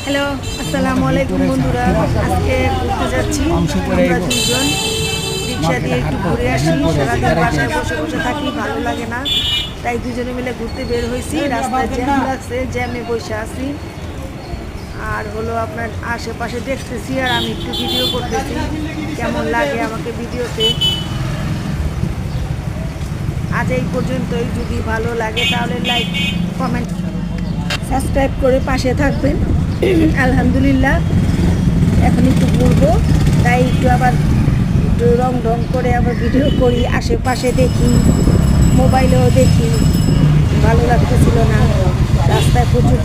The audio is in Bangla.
হ্যালো, আসসালামু আলাইকুম বন্ধুরা। আজকে ঘুরতে যাচ্ছি আমরা দুজন। রিক্সা দিয়ে একটু ঘুরে আসি। সারাদিন বাসায় বসে বসে থাকি, ভালো লাগে না, তাই দুজনে মিলে ঘুরতে বের হয়েছি। রাস্তায় জ্যাম লাগছে, জ্যামে বসে আছি। আর হলো আপনার আশেপাশে দেখতেছি, আর আমি একটু ভিডিও করতেছি। কেমন লাগে আমাকে ভিডিওতে। আজ এই পর্যন্তই। যদি ভালো লাগে তাহলে লাইক, কমেন্ট, সাবস্ক্রাইব করে পাশে থাকবেন। আলহামদুলিল্লাহ, এখন একটু ঘুরবো, তাই একটু আবার একটু রং ঢং করে আবার ভিডিও করি, আশেপাশে দেখি, মোবাইলেও দেখি। ভালো লাগতেছিল না, রাস্তায় প্রচুর